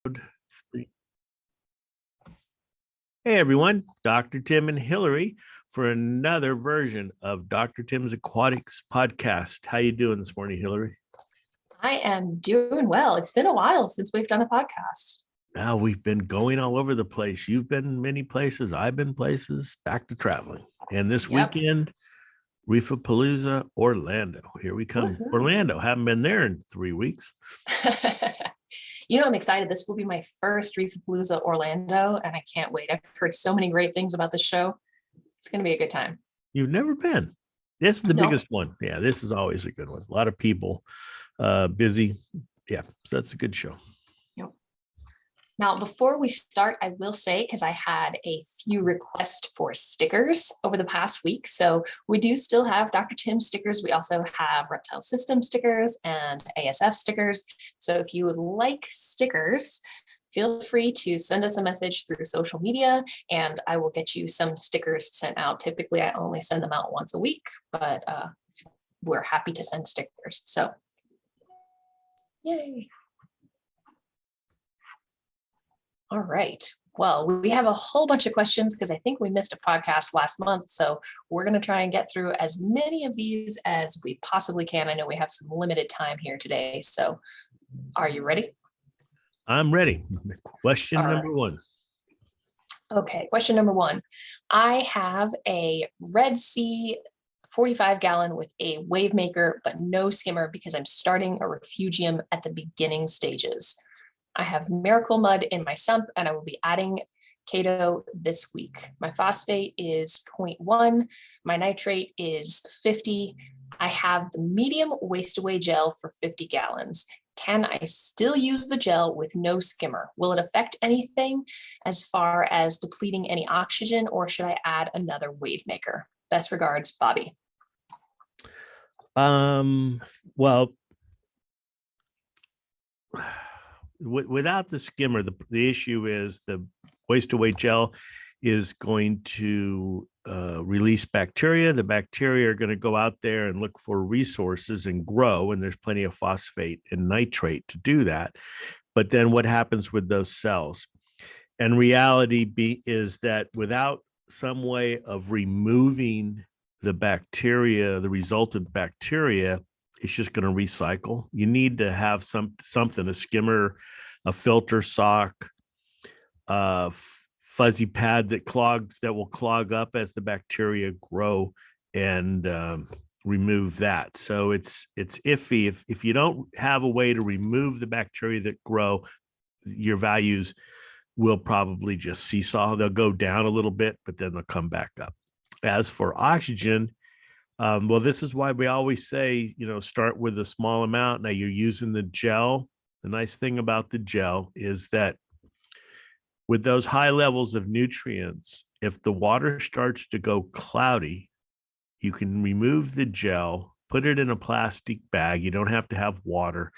Hey everyone, Dr. Tim and Hillary for another version of Dr. Tim's Aquatics podcast. How you doing this morning, Hillary? I am doing well. It's been a while since we've done a podcast. Now we've been going all over the place. You've been many places. I've been places, back to traveling. And this weekend, Reefapalooza, Orlando. Here we come. Woohoo. Orlando. Haven't been there in 3 weeks. I'm excited. This will be my first Reefapalooza Orlando, and I can't wait. I've heard so many great things about the show. It's going to be a good time. You've never been. This is the No. biggest one. Yeah, this is always a good one. A lot of people busy. Yeah, so that's a good show. Yep. Now, before we start, I will say, because I had a few requests for stickers over the past week. So we do still have Dr. Tim stickers. We also have Reptile System stickers and ASF stickers. So if you would like stickers, feel free to send us a message through social media and I will get you some stickers sent out. Typically, I only send them out once a week, but we're happy to send stickers. So, yay. All right. Well, we have a whole bunch of questions because I think we missed a podcast last month. So we're going to try and get through as many of these as we possibly can. I know we have some limited time here today. So are you ready? I'm ready. Question number one. Okay, question number one. I have a Red Sea 45-gallon with a wave maker, but no skimmer because I'm starting a refugium at the beginning stages. I have Miracle Mud in my sump and I will be adding Chaeto this week. My phosphate is 0.1. My nitrate is 50. I have the medium waste away gel for 50 gallons. Can I still use the gel with no skimmer? Will it affect anything as far as depleting any oxygen, or should I add another wave maker? Best regards, Bobby. Well, without the skimmer, the issue is the waste away gel is going to release bacteria. The bacteria are going to go out there and look for resources and grow, and there's plenty of phosphate and nitrate to do that. But then what happens with those cells? And reality is that without some way of removing the bacteria, the resultant bacteria, it's just going to recycle. You need to have something, a skimmer, a filter sock, fuzzy pad that will clog up as the bacteria grow and remove that. So it's iffy if you don't have a way to remove the bacteria that grow, your values will probably just seesaw. They'll go down a little bit, but then they'll come back up. As for oxygen, well, this is why we always say, start with a small amount. Now you're using the gel. The nice thing about the gel is that with those high levels of nutrients, if the water starts to go cloudy, you can remove the gel, put it in a plastic bag. You don't have to have water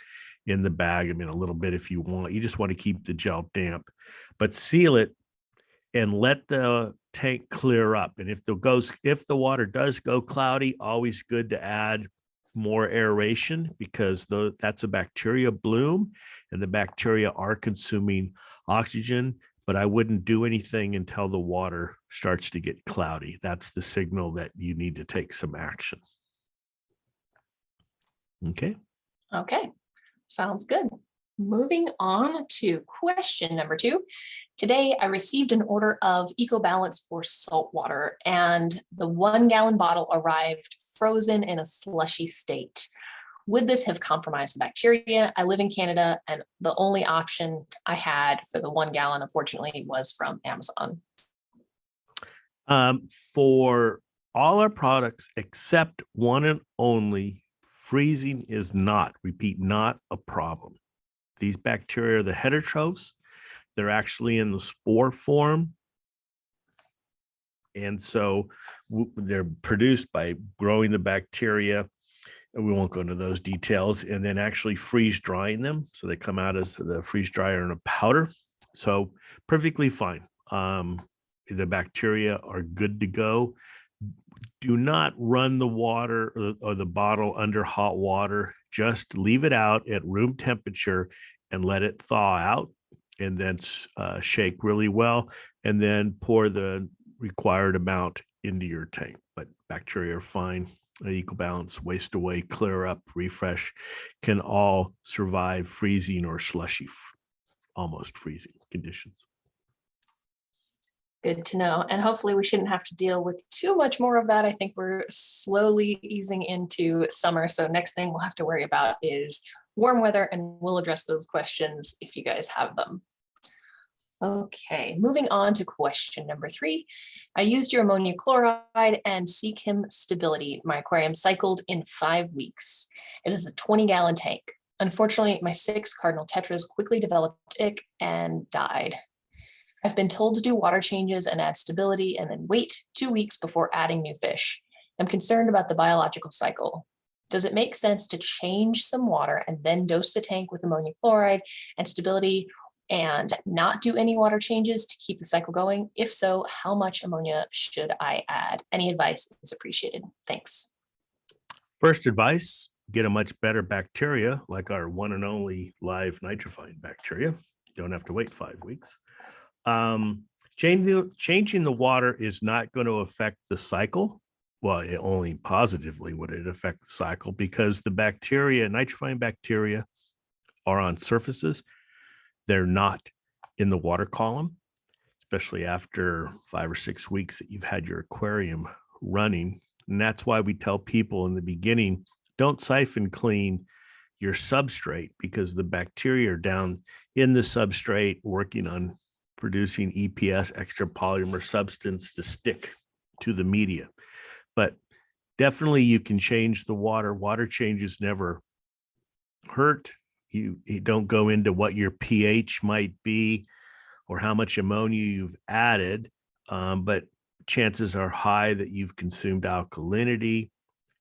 in the bag. I mean, a little bit if you want. You just want to keep the gel damp, but seal it and let the tank clear up. And if the water does go cloudy, always good to add more aeration because that's a bacteria bloom and the bacteria are consuming oxygen. But I wouldn't do anything until the water starts to get cloudy. That's the signal that you need to take some action. Okay. Okay, sounds good. Moving on to question number 2. Today, I received an order of EcoBalance for salt water, and the 1-gallon bottle arrived frozen in a slushy state. Would this have compromised the bacteria? I live in Canada, and the only option I had for the 1 gallon, unfortunately, was from Amazon. For all our products except one and only, freezing is not a problem. These bacteria are the heterotrophs. They're actually in the spore form. And so they're produced by growing the bacteria. And we won't go into those details, and then actually freeze drying them. So they come out as the freeze dryer in a powder. So perfectly fine. The bacteria are good to go. Do not run the water or the bottle under hot water. Just leave it out at room temperature and let it thaw out. and then shake really well, and then pour the required amount into your tank. But bacteria are fine, equal balance, waste away, clear up, refresh, can all survive freezing or slushy, almost freezing conditions. Good to know. And hopefully we shouldn't have to deal with too much more of that. I think we're slowly easing into summer. So next thing we'll have to worry about is warm weather, and we'll address those questions if you guys have them. Okay, moving on to question number 3. I used your ammonia chloride and Seachem stability. My aquarium cycled in 5 weeks. It is a 20-gallon tank. Unfortunately, my 6 cardinal tetras quickly developed ick and died. I've been told to do water changes and add stability and then wait 2 weeks before adding new fish. I'm concerned about the biological cycle. Does it make sense to change some water and then dose the tank with ammonia chloride and stability and not do any water changes to keep the cycle going? If so, how much ammonia should I add? Any advice is appreciated. Thanks. First advice, get a much better bacteria like our one and only live nitrifying bacteria. You don't have to wait 5 weeks. Changing the water is not going to affect the cycle. Well, it only positively would it affect the cycle, because the bacteria, nitrifying bacteria, are on surfaces. They're not in the water column, especially after 5 or 6 weeks that you've had your aquarium running. And that's why we tell people in the beginning, don't siphon clean your substrate, because the bacteria are down in the substrate working on producing EPS, extra polymer substance, to stick to the media. But definitely you can change the water. Water changes never hurt. You don't go into what your pH might be or how much ammonia you've added, but chances are high that you've consumed alkalinity,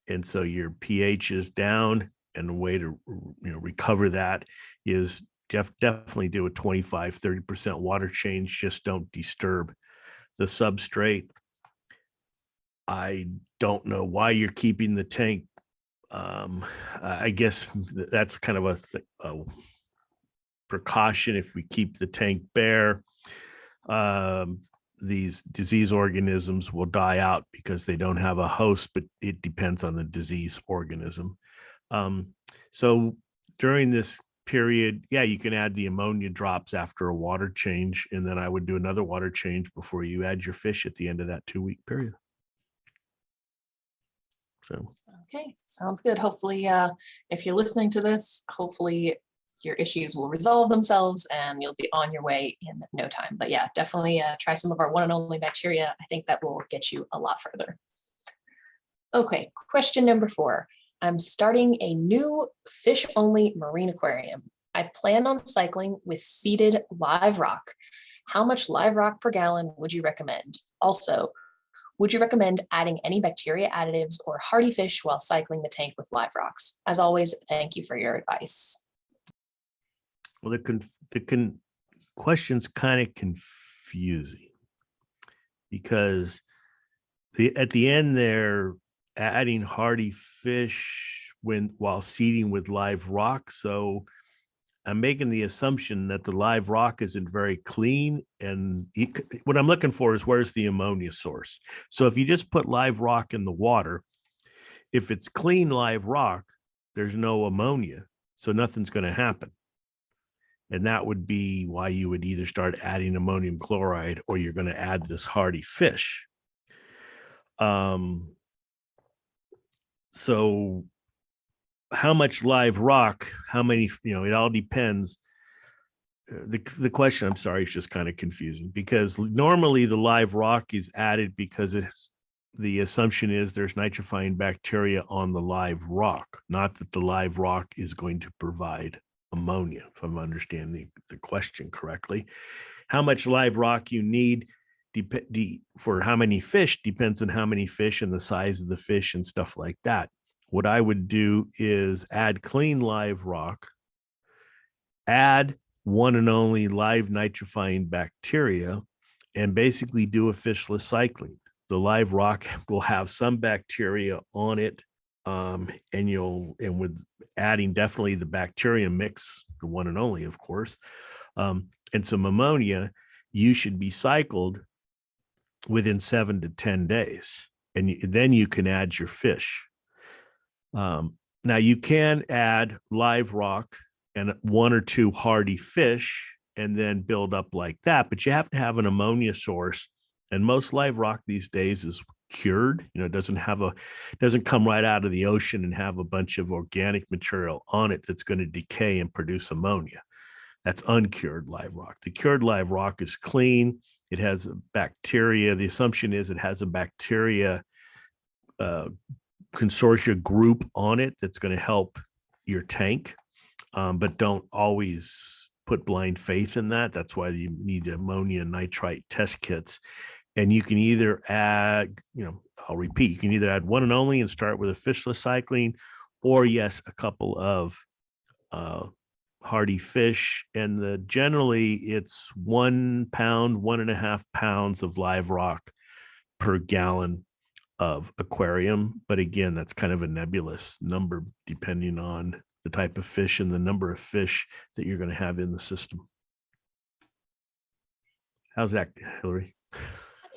and so your pH is down. And the way to recover that is definitely do a 25-30% water change. Just don't disturb the substrate. I don't know why you're keeping the tank. I guess that's kind of a precaution. If we keep the tank bare, these disease organisms will die out because they don't have a host, but it depends on the disease organism. So during this period, yeah, you can add the ammonia drops after a water change, and then I would do another water change before you add your fish at the end of that 2-week period. So, okay, sounds good. Hopefully, if you're listening to this, hopefully your issues will resolve themselves and you'll be on your way in no time. But yeah, definitely try some of our one and only bacteria. I think that will get you a lot further. Okay, question number 4. I'm starting a new fish-only marine aquarium. I plan on cycling with seeded live rock. How much live rock per gallon would you recommend? Also, would you recommend adding any bacteria additives or hardy fish while cycling the tank with live rocks? As always, thank you for your advice. well, the question's kind of confusing, because at the end they're adding hardy fish while seeding with live rock. So I'm making the assumption that the live rock isn't very clean. And what I'm looking for is, where's the ammonia source? So if you just put live rock in the water, if it's clean live rock, there's no ammonia. So nothing's going to happen. And that would be why you would either start adding ammonium chloride or you're going to add this hardy fish. So how much live rock, how many, it all depends. The question, I'm sorry, is just kind of confusing, because normally the live rock is added because the assumption is there's nitrifying bacteria on the live rock, not that the live rock is going to provide ammonia, if I'm understanding the question correctly. How much live rock you need for how many fish depends on how many fish and the size of the fish and stuff like that. What I would do is add clean live rock, add one and only live nitrifying bacteria, and basically do a fishless cycling. The live rock will have some bacteria on it, and with adding definitely the bacteria mix, the one and only, of course, and some ammonia, you should be cycled within 7 to 10 days. And then you can add your fish. Now you can add live rock and 1 or 2 hardy fish and then build up like that, but you have to have an ammonia source. And most live rock these days is cured. It doesn't come right out of the ocean and have a bunch of organic material on it that's going to decay and produce ammonia. That's uncured live rock. The cured live rock is clean. It has bacteria. The assumption is it has a bacteria consortia group on it that's going to help your tank, but don't always put blind faith in that. That's why you need ammonia nitrite test kits. And you can either add, I'll repeat, you can either add one and only and start with a fishless cycling, or yes, a couple of hardy fish. And generally it's 1 pound, 1.5 pounds of live rock per gallon of aquarium. But again, that's kind of a nebulous number depending on the type of fish and the number of fish that you're going to have in the system. How's that, Hillary?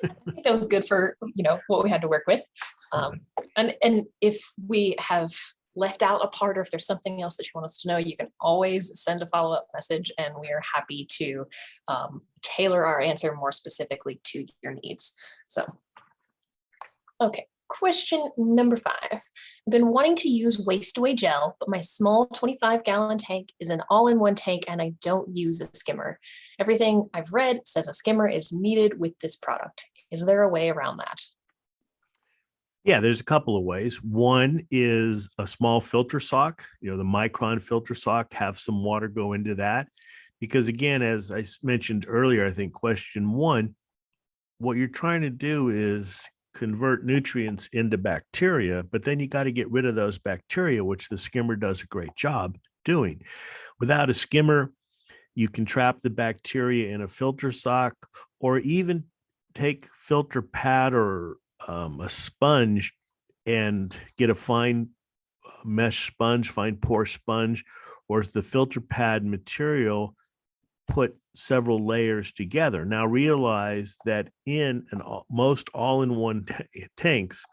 I think that was good for, what we had to work with. And if we have left out a part, or if there's something else that you want us to know, you can always send a follow-up message, and we are happy to tailor our answer more specifically to your needs. So, okay. Question number 5. I've been wanting to use waste away gel, but my small 25-gallon tank is an all-in-one tank and I don't use a skimmer. Everything I've read says a skimmer is needed with this product. Is there a way around that? Yeah, there's a couple of ways. One is a small filter sock, the micron filter sock, have some water go into that. Because again, as I mentioned earlier, I think question 1, what you're trying to do is convert nutrients into bacteria, but then you got to get rid of those bacteria, which the skimmer does a great job doing. Without a skimmer, you can trap the bacteria in a filter sock, or even take filter pad or a sponge and get a fine mesh sponge, fine pore sponge, or the filter pad material, put several layers together. Now realize that in most all-in-one tanks,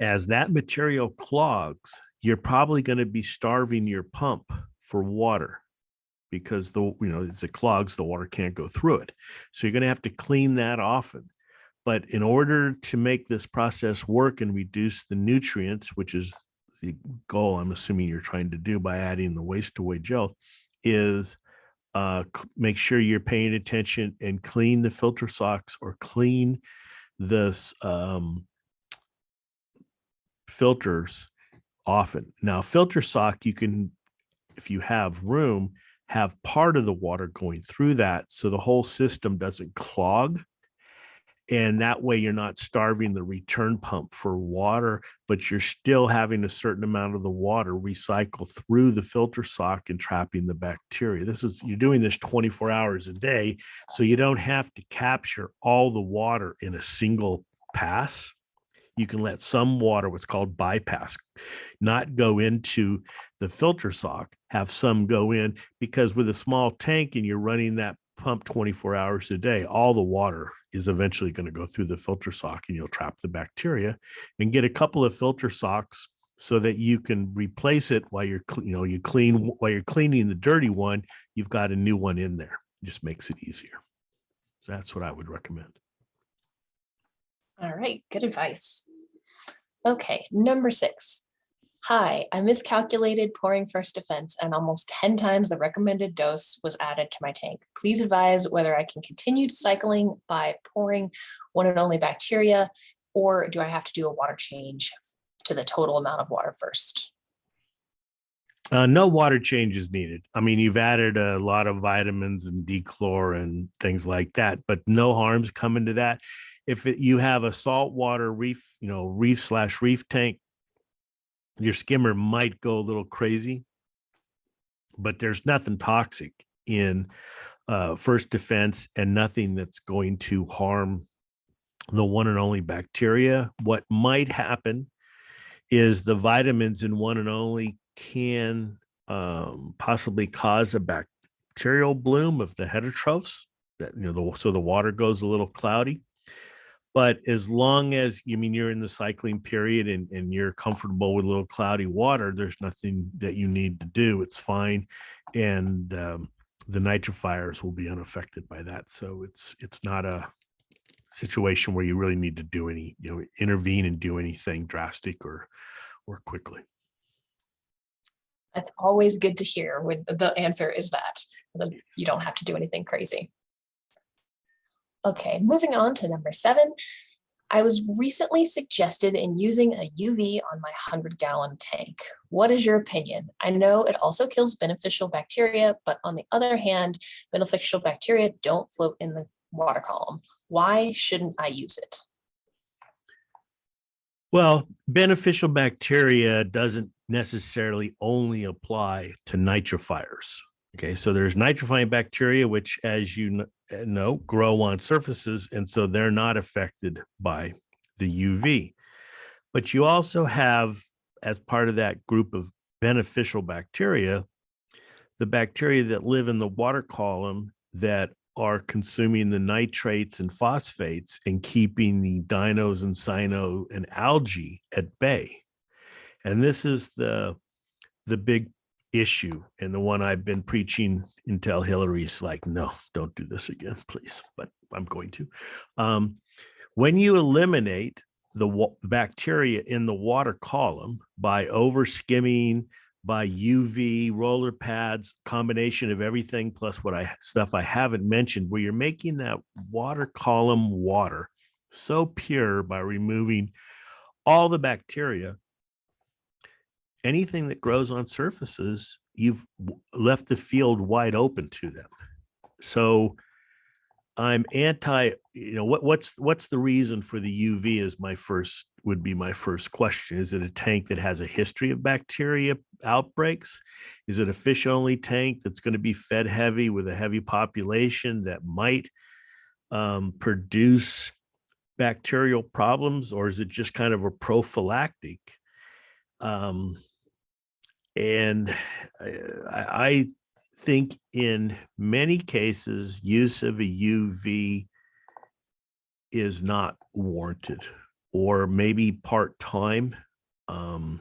as that material clogs, you're probably going to be starving your pump for water, because as it clogs, the water can't go through it. So you're going to have to clean that often. But in order to make this process work and reduce the nutrients, which is the goal I'm assuming you're trying to do by adding the waste away gel, is make sure you're paying attention and clean the filter socks, or clean this filters often. Now, filter sock, you can, if you have room, have part of the water going through that so the whole system doesn't clog. And that way you're not starving the return pump for water, but you're still having a certain amount of the water recycle through the filter sock and trapping the bacteria. You're doing this 24 hours a day, so you don't have to capture all the water in a single pass. You can let some water, what's called bypass, not go into the filter sock, have some go in, because with a small tank and you're running that pump 24 hours a day, all the water is eventually going to go through the filter sock and you'll trap the bacteria. And get a couple of filter socks so that you can replace it while you're cleaning the dirty one. You've got a new one in there. It just makes it easier. So that's what I would recommend. All right, good advice. Okay, number 6. Hi, I miscalculated pouring First Defense and almost 10 times the recommended dose was added to my tank. Please advise whether I can continue cycling by pouring one and only bacteria, or do I have to do a water change to the total amount of water first? No water change is needed. I mean, you've added a lot of vitamins and dechlor and things like that, but no harms coming to that. If you have a saltwater reef, reef/reef tank, your skimmer might go a little crazy, but there's nothing toxic in First Defense and nothing that's going to harm the one and only bacteria. What might happen is the vitamins in one and only can possibly cause a bacterial bloom of the heterotrophs. That so the water goes a little cloudy. But as long as you're in the cycling period and you're comfortable with a little cloudy water, there's nothing that you need to do. It's fine, and the nitrifiers will be unaffected by that. So it's not a situation where you really need to do any intervene and do anything drastic or quickly. That's always good to hear. With the answer is that you don't have to do anything crazy. Okay, moving on to number 7. I was recently suggested in using a UV on my 100-gallon tank. What is your opinion? I know it also kills beneficial bacteria, but on the other hand, beneficial bacteria don't float in the water column. Why shouldn't I use it? Well, beneficial bacteria doesn't necessarily only apply to nitrifiers. Okay, so there's nitrifying bacteria, which, as you know, grow on surfaces, and so they're not affected by the UV. But you also have, as part of that group of beneficial bacteria, the bacteria that live in the water column that are consuming the nitrates and phosphates and keeping the dinos and cyano and algae at bay. And this is the big issue, and the one I've been preaching until Hillary's like, no, don't do this again, please. But I'm going to. When you eliminate the bacteria in the water column by over skimming, by UV roller pads, combination of everything plus stuff I haven't mentioned, where you're making that water column water so pure by removing all the bacteria, anything that grows on surfaces, you've left the field wide open to them. So I'm anti, what's the reason for the UV would be my first question. Is it a tank that has a history of bacteria outbreaks? Is it a fish only tank that's going to be fed heavy with a heavy population that might produce bacterial problems? Or is it just kind of a prophylactic? And I think in many cases, use of a UV is not warranted, or maybe part-time. I'm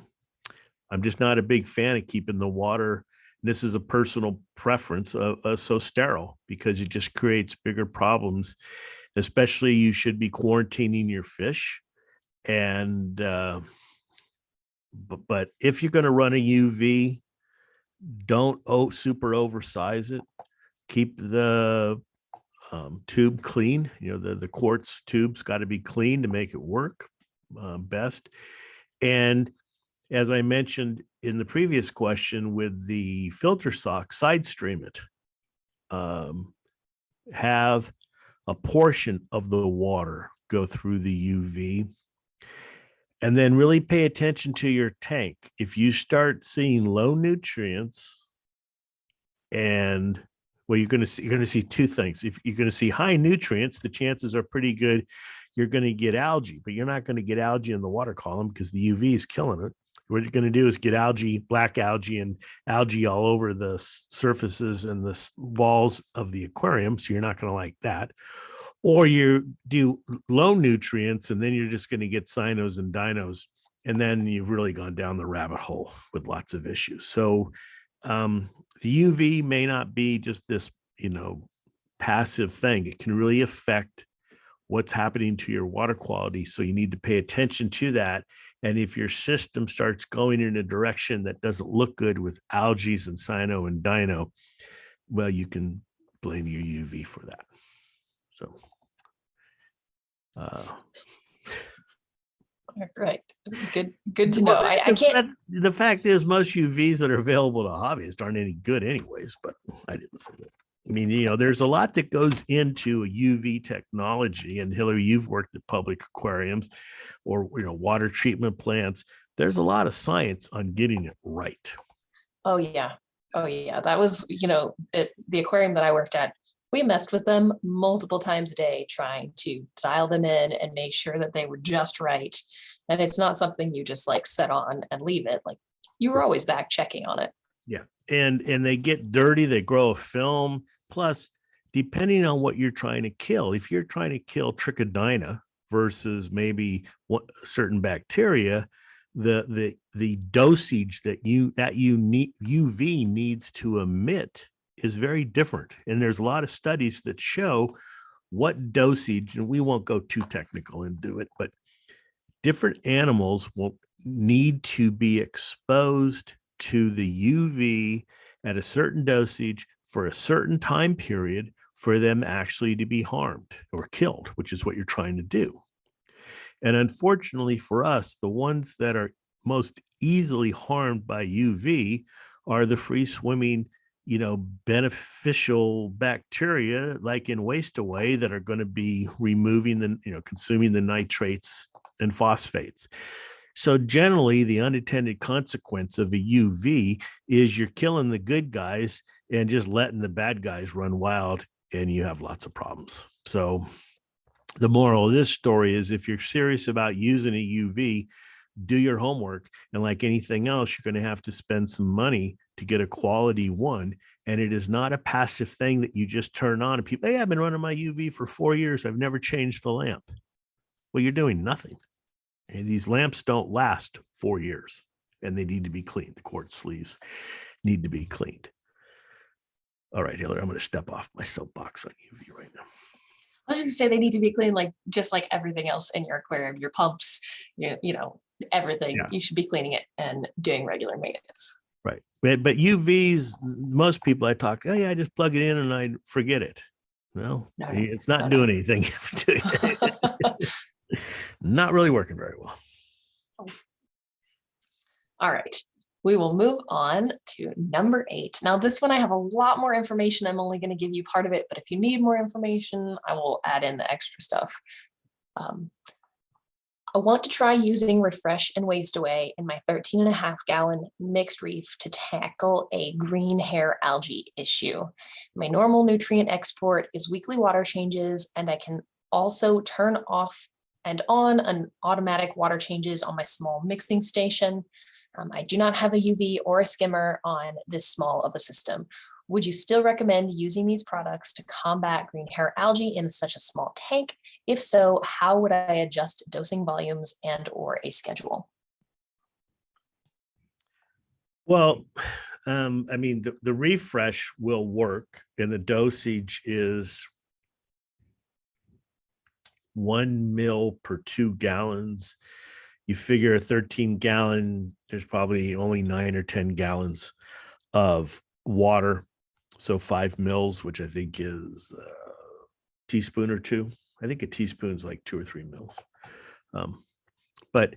just not a big fan of keeping the water, this is a personal preference, so sterile, because it just creates bigger problems. Especially, you should be quarantining your fish. And but if you're going to run a UV, don't super oversize it. Keep the tube clean. The quartz tube's got to be clean to make it work best. And as I mentioned in the previous question with the filter sock, side stream it. Have a portion of the water go through the UV. And then really pay attention to your tank. If you start seeing low nutrients, and you're going to see two things. If you're going to see high nutrients, the chances are pretty good you're going to get algae, but you're not going to get algae in the water column because the UV is killing it. What you're going to do is get algae, black algae, and algae all over the surfaces and the walls of the aquarium. So you're not going to like that. Or you do low nutrients, and then you're just going to get cynos and dinos, and then you've really gone down the rabbit hole with lots of issues. So the UV may not be just this, passive thing. It can really affect what's happening to your water quality. So you need to pay attention to that. And if your system starts going in a direction that doesn't look good with algae and cyano and dino, well, you can blame your UV for that. So, right. Good to know. I can't. The fact is, most UVs that are available to hobbyists aren't any good anyways, but I didn't say that. I mean, there's a lot that goes into a UV technology, and Hillary, you've worked at public aquariums or, water treatment plants. There's a lot of science on getting it right. Oh yeah. That was, the aquarium that I worked at, we messed with them multiple times a day, trying to dial them in and make sure that they were just right. And it's not something you just set on and leave it. You were always back checking on it. Yeah. And they get dirty, they grow a film. Plus, depending on what you're trying to kill, if you're trying to kill trichodyna versus maybe what certain bacteria, the dosage that you need UV needs to emit is very different. And there's a lot of studies that show what dosage, and we won't go too technical into it, but different animals will need to be exposed to the UV at a certain dosage for a certain time period for them actually to be harmed or killed, which is what you're trying to do. And unfortunately for us, the ones that are most easily harmed by UV are the free swimming, beneficial bacteria like in waste away that are going to be removing consuming the nitrates and phosphates. So generally, the unintended consequence of a UV is you're killing the good guys and just letting the bad guys run wild, and you have lots of problems. So the moral of this story is if you're serious about using a UV, do your homework. And like anything else, you're going to have to spend some money to get a quality one. And it is not a passive thing that you just turn on and people, hey, I've been running my UV for 4 years. I've never changed the lamp. Well, you're doing nothing. And these lamps don't last 4 years and they need to be cleaned. The quartz sleeves need to be cleaned. All right, Hillary, I'm going to step off my soapbox on UV right now. I was just going to say they need to be cleaned, just like everything else in your aquarium, your pumps, everything. Yeah. You should be cleaning it and doing regular maintenance. Right. But UVs, most people I talk to, oh yeah, I just plug it in and I forget it. No, it's not doing anything. Not really working very well. All right. We will move on to number 8. Now, this one I have a lot more information. I'm only going to give you part of it, but if you need more information, I will add in the extra stuff. I want to try using Refresh and Waste Away in my 13.5-gallon mixed reef to tackle a green hair algae issue. My normal nutrient export is weekly water changes, and I can also turn off and on an automatic water changes on my small mixing station. I do not have a UV or a skimmer on this small of a system. Would you still recommend using these products to combat green hair algae in such a small tank? If so, how would I adjust dosing volumes and or a schedule? Well, the refresh will work, and the dosage is 1 ml per 2 gallons. You figure a 13-gallon, there's probably only 9 or 10 gallons of water. So 5 mils, which I think is a teaspoon or 2. I think a teaspoon is like 2 or 3 mils. But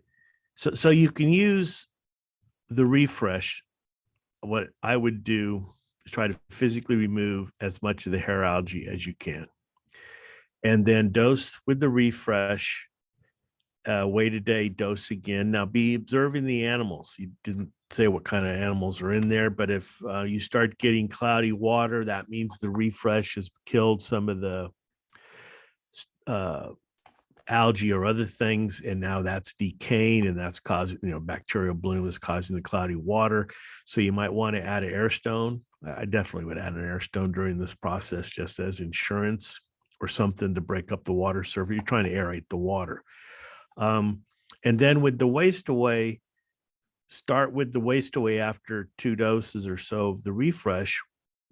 so you can use the refresh. What I would do is try to physically remove as much of the hair algae as you can. And then dose with the refresh, wait a day, dose again. Now be observing the animals. You didn't say what kind of animals are in there, but if you start getting cloudy water, that means the refresh has killed some of the algae or other things, and now that's decaying, and that's causing, bacterial bloom is causing the cloudy water. So you might want to add an air stone. I definitely would add an air stone during this process just as insurance, or something to break up the water surface. You're trying to aerate the water. And then with the waste away, start with the waste away after 2 doses or so of the refresh,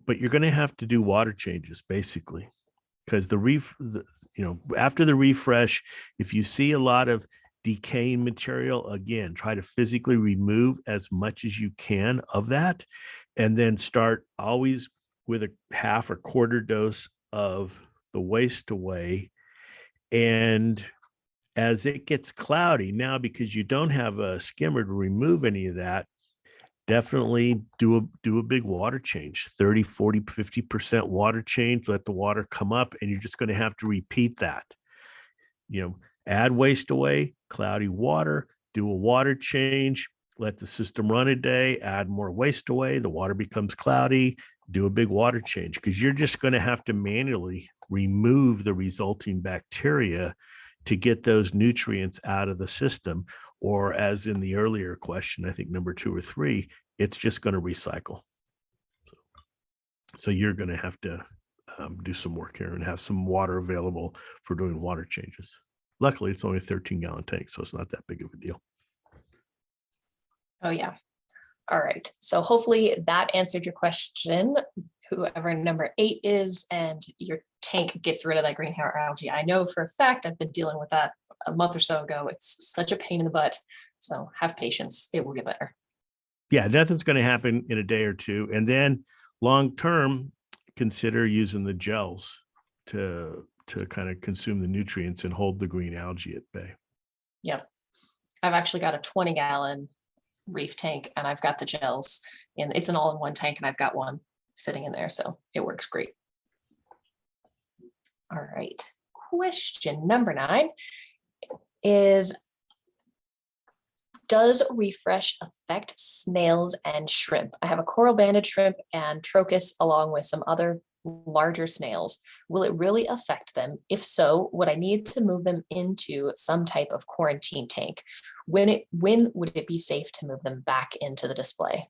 but you're going to have to do water changes basically, because after the refresh, if you see a lot of decaying material, again, try to physically remove as much as you can of that, and then start always with a half or quarter dose of the waste away. And as it gets cloudy now, because you don't have a skimmer to remove any of that, definitely do a big water change, 30, 40, 50% water change, let the water come up, and you're just going to have to repeat that. Add waste away, cloudy water, do a water change, let the system run a day, add more waste away, the water becomes cloudy, do a big water change, because you're just going to have to manually remove the resulting bacteria to get those nutrients out of the system. Or as in the earlier question, I think number 2 or 3, it's just going to recycle. So you're going to have to do some work here and have some water available for doing water changes. Luckily, it's only a 13-gallon tank, so it's not that big of a deal. Oh, yeah. All right. So hopefully that answered your question, whoever number 8 is, and your tank gets rid of that greenhouse algae. I know for a fact I've been dealing with that a month or so ago. It's such a pain in the butt. So have patience. It will get better. Yeah, nothing's going to happen in a day or two. And then long term, consider using the gels to kind of consume the nutrients and hold the green algae at bay. Yep. I've actually got a 20-gallon reef tank and I've got the gels, and it's an all-in-one tank, and I've got one sitting in there, so it works great. All right. Question number 9 is, does refresh affect snails and shrimp? I have a coral banded shrimp and trochus along with some other larger snails. Will it really affect them? If so, would I need to move them into some type of quarantine tank? When would it be safe to move them back into the display?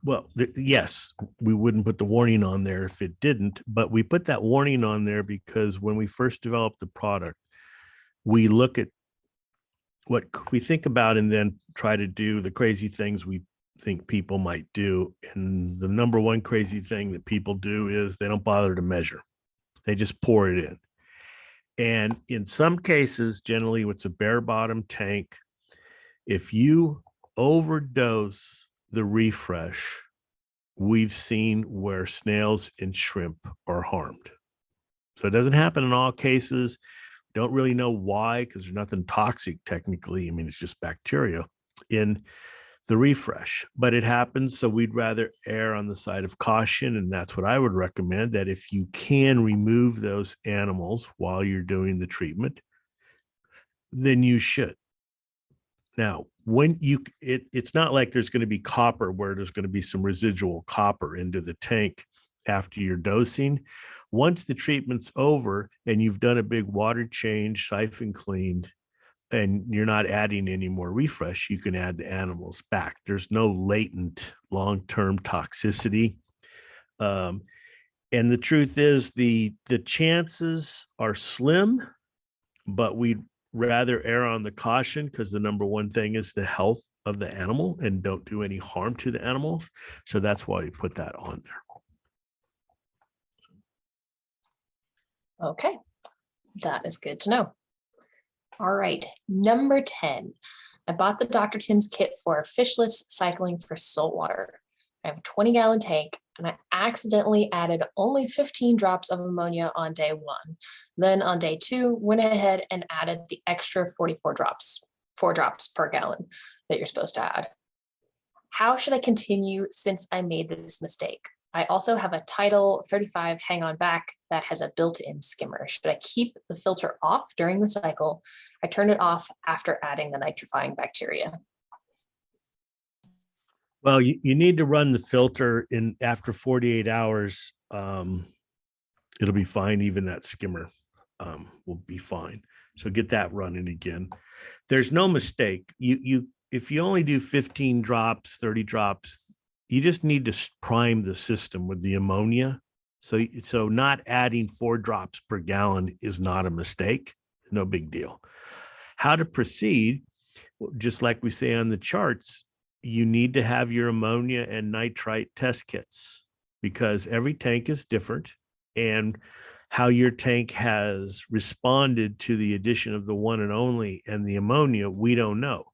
Well, yes, we wouldn't put the warning on there if it didn't, but we put that warning on there because when we first developed the product, we look at what we think about and then try to do the crazy things we think people might do. And the number one crazy thing that people do is they don't bother to measure. They just pour it in. And in some cases, generally it's a bare bottom tank. If you overdose the refresh, we've seen where snails and shrimp are harmed. So it doesn't happen in all cases. Don't really know why, because there's nothing toxic technically. I mean, it's just bacteria in the refresh, but it happens. So we'd rather err on the side of caution. And that's what I would recommend, that if you can remove those animals while you're doing the treatment, then you should. Now, when it's not like there's going to be copper where there's going to be some residual copper into the tank after you're dosing. Once the treatment's over and you've done a big water change, siphon cleaned, and you're not adding any more refresh, you can add the animals back. There's no latent long-term toxicity. And the truth is the chances are slim, but we'd rather err on the caution because the number one thing is the health of the animal and don't do any harm to the animals. So that's why we put that on there. Okay, that is good to know. All right, number 10. I bought the Dr. Tim's kit for fishless cycling for saltwater. I have a 20-gallon tank, and I accidentally added only 15 drops of ammonia on day 1. Then on day 2, went ahead and added the extra 44 drops, 4 drops per gallon that you're supposed to add. How should I continue since I made this mistake? I also have a Tidal 35 hang-on back that has a built-in skimmer. Should I keep the filter off during the cycle? I turned it off after adding the nitrifying bacteria. Well, you need to run the filter in after 48 hours. It'll be fine. Even that skimmer will be fine. So get that running again. There's no mistake. If you only do 15 drops, 30 drops, you just need to prime the system with the ammonia. So not adding 4 drops per gallon is not a mistake. No big deal. How to proceed, just like we say on the charts, you need to have your ammonia and nitrite test kits because every tank is different, and how your tank has responded to the addition of the one and only and the ammonia, we don't know.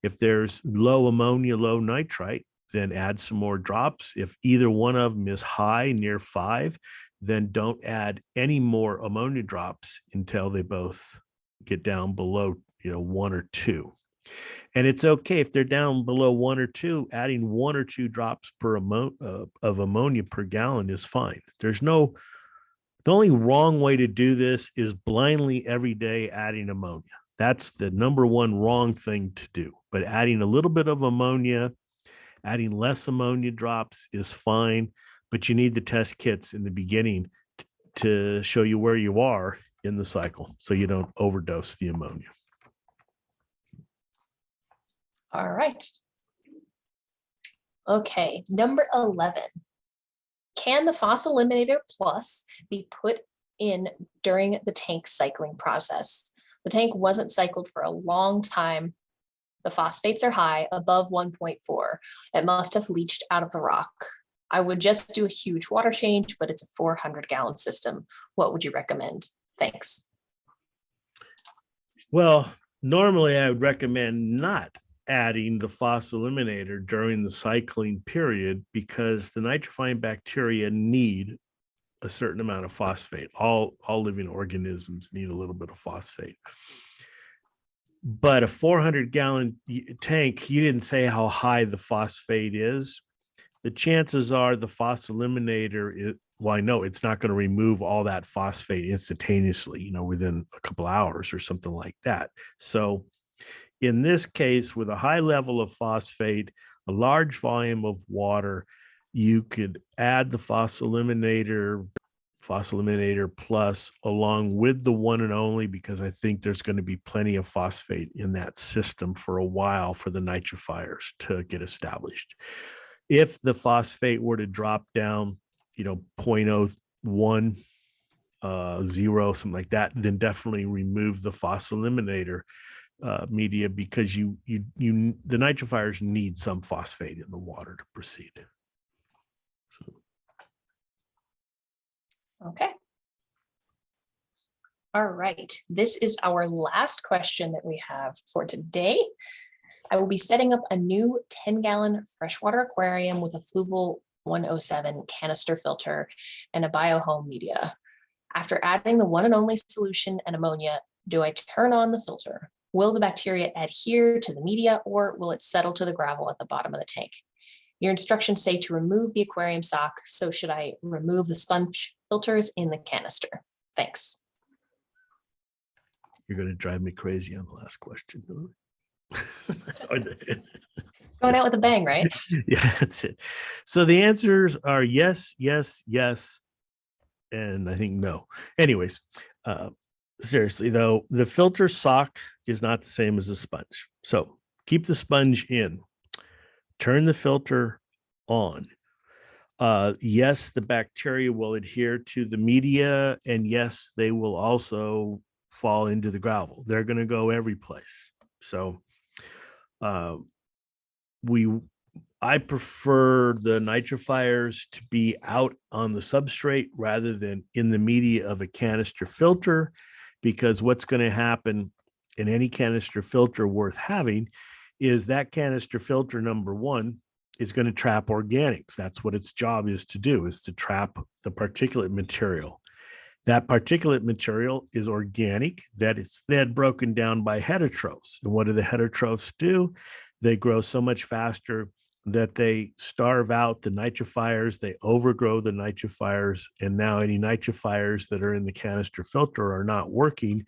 If there's low ammonia, low nitrite, then add some more drops. If either one of them is high, near 5, then don't add any more ammonia drops until they both get down below 1 or 2. And it's okay if they're down below 1 or 2, adding 1 or 2 drops of ammonia per gallon is fine. The only wrong way to do this is blindly every day adding ammonia. That's the number one wrong thing to do. But adding a little bit of ammonia, adding less ammonia drops is fine, but you need the test kits in the beginning to show you where you are in the cycle so you don't overdose the ammonia. All right. Okay, number 11. Can the Phos-eliminator plus be put in during the tank cycling process? The tank wasn't cycled for a long time. The phosphates are high, above 1.4. It must have leached out of the rock. I would just do a huge water change, but it's a 400-gallon system. What would you recommend? Thanks. Well, normally I would recommend not adding the Phos-eliminator during the cycling period because the nitrifying bacteria need a certain amount of phosphate. All living organisms need a little bit of phosphate. But a 400-gallon tank, you didn't say how high the phosphate is. The chances are the Phos-eliminator, well, I know it's not going to remove all that phosphate instantaneously, within a couple hours or something like that. So in this case, with a high level of phosphate, a large volume of water, you could add the Phos-eliminator plus along with the one and only, because I think there's going to be plenty of phosphate in that system for a while for the nitrifiers to get established. If the phosphate were to drop down, 0.01, 0, something like that, then definitely remove the Phos-eliminator media because the nitrifiers need some phosphate in the water to proceed. So. Okay. All right. This is our last question that we have for today. I will be setting up a new 10-gallon freshwater aquarium with a Fluval 107 canister filter and a biohome media. After adding the one and only solution and ammonia, do I turn on the filter? Will the bacteria adhere to the media or will it settle to the gravel at the bottom of the tank? Your instructions say to remove the aquarium sock, so should I remove the sponge filters in the canister? Thanks. You're going to drive me crazy on the last question. Going out with a bang, right? Yeah, that's it. So the answers are yes, yes, yes, and I think no. Anyways, seriously though, the filter sock is not the same as a sponge. So keep the sponge in, turn the filter on. Yes, the bacteria will adhere to the media, and yes, they will also fall into the gravel. They're going to go every place. So I prefer the nitrifiers to be out on the substrate rather than in the media of a canister filter, because what's going to happen in any canister filter worth having is that canister filter, number one, is going to trap organics. That's what its job is to do, is to trap the particulate material. That particulate material is organic, that it's then broken down by heterotrophs. And what do the heterotrophs do? They grow so much faster that they starve out the nitrifiers, they overgrow the nitrifiers, and now any nitrifiers that are in the canister filter are not working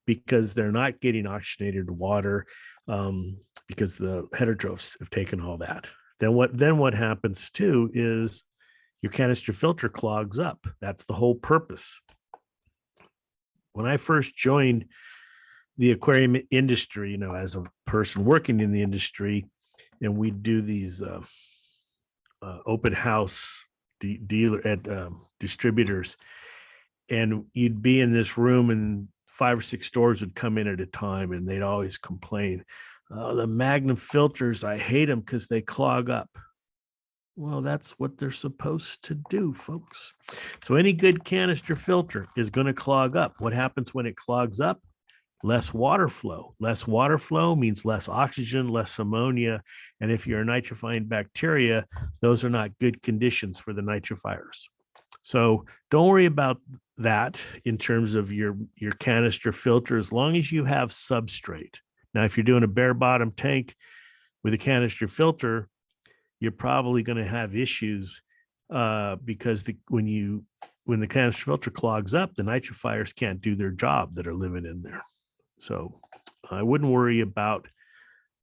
because they're not getting oxygenated water because the heterotrophs have taken all that. Then what happens too is your canister filter clogs up. That's the whole purpose. When I first joined the aquarium industry, as a person working in the industry, and we do these open house dealer at distributors, and you'd be in this room and 5 or 6 stores would come in at a time, and they'd always complain, the Magnum filters, I hate them because they clog up. Well, that's what they're supposed to do, folks. So any good canister filter is going to clog up. What happens when it clogs up? Less water flow. Less water flow means less oxygen, less ammonia. And if you're a nitrifying bacteria, those are not good conditions for the nitrifiers. So don't worry about that in terms of your canister filter, as long as you have substrate. Now, if you're doing a bare bottom tank with a canister filter, you're probably going to have issues because when the canister filter clogs up, the nitrifiers can't do their job that are living in there. So I wouldn't worry about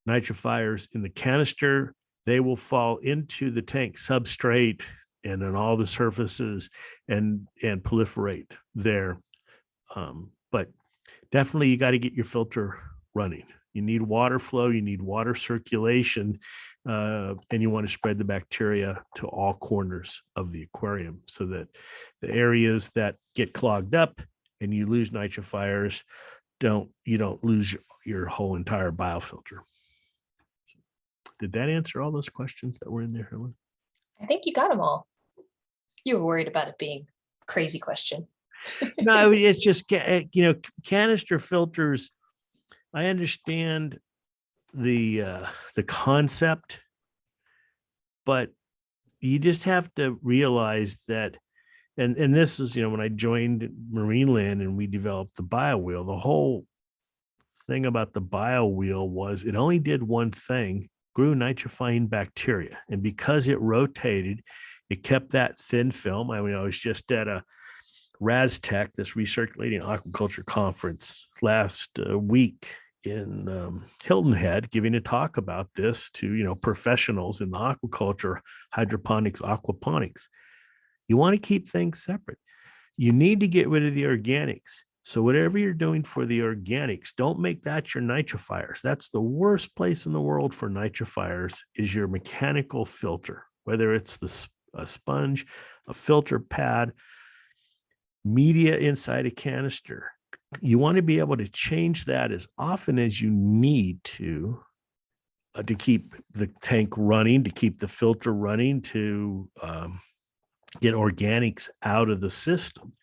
nitrifiers in the canister. They will fall into the tank substrate and on all the surfaces and proliferate there. But definitely you got to get your filter running. You need water flow, you need water circulation, and you want to spread the bacteria to all corners of the aquarium so that the areas that get clogged up and you lose nitrifiers, you don't lose your whole entire biofilter. Did that answer all those questions that were in there, Helen? I think you got them all. You were worried about it being a crazy question. No, it's just, canister filters. I understand the concept, but you just have to realize that, and this is, when I joined Marineland and we developed the BioWheel, the whole thing about the BioWheel was it only did one thing, grew nitrifying bacteria. And because it rotated, it kept that thin film. I was just at a RASTEC, this recirculating aquaculture conference last week in Hilton Head, giving a talk about this to, professionals in the aquaculture, hydroponics, aquaponics. You want to keep things separate. You need to get rid of the organics. So whatever you're doing for the organics, don't make that your nitrifiers. That's the worst place in the world for nitrifiers is your mechanical filter, whether it's a sponge, a filter pad, media inside a canister. You want to be able to change that as often as you need to keep the tank running, to keep the filter running, to get organics out of the system.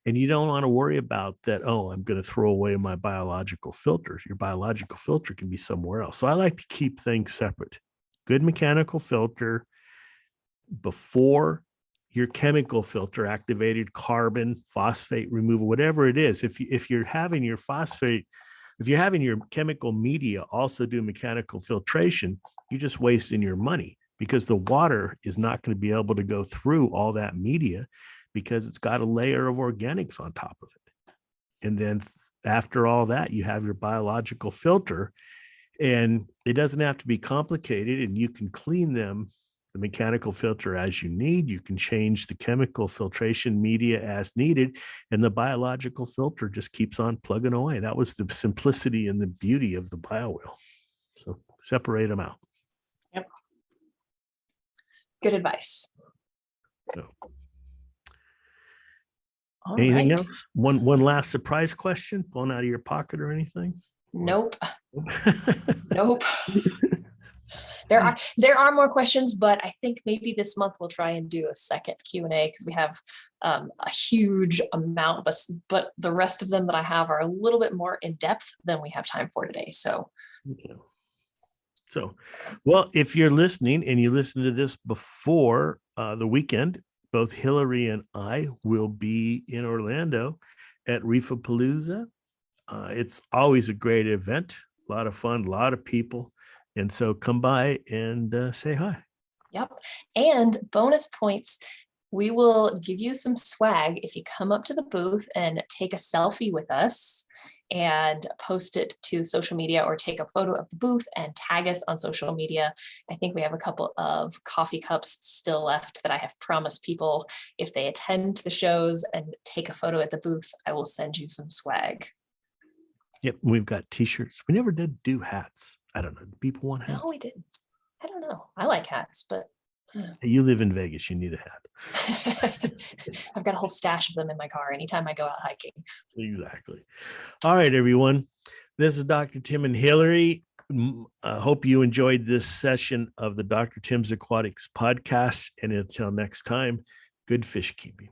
And you don't want to worry about that, I'm going to throw away my biological filters. Your biological filter can be somewhere else. So I like to keep things separate. Good mechanical filter before your chemical filter, activated carbon, phosphate removal, whatever it is. If you're having your chemical media also do mechanical filtration, you're just wasting your money because the water is not going to be able to go through all that media because it's got a layer of organics on top of it. And then after all that, you have your biological filter, and it doesn't have to be complicated, and you can clean the mechanical filter as you need. You can change the chemical filtration media as needed, and the biological filter just keeps on plugging away. That was the simplicity and the beauty of the BioWheel. So separate them out. Yep. Good advice. So, anything else? One last surprise question blown out of your pocket or anything? Nope. Nope. There are more questions, but I think maybe this month we'll try and do a second Q&A because we have a huge amount, but the rest of them that I have are a little bit more in depth than we have time for today. So, okay. So, well, if you're listening and you listen to this before the weekend, both Hillary and I will be in Orlando at Reefapalooza. It's always a great event, a lot of fun, a lot of people. And so come by and say hi. Yep. And bonus points, we will give you some swag if you come up to the booth and take a selfie with us and post it to social media or take a photo of the booth and tag us on social media. I think we have a couple of coffee cups still left that I have promised people if they attend the shows and take a photo at the booth, I will send you some swag. Yep, we've got t-shirts. We never did do hats. I don't know. Do people want hats? No, we didn't. I don't know. I like hats, but you live in Vegas. You need a hat. I've got a whole stash of them in my car anytime I go out hiking. Exactly. All right, everyone. This is Dr. Tim and Hillary. I hope you enjoyed this session of the Dr. Tim's Aquatics podcast. And until next time, good fish keeping.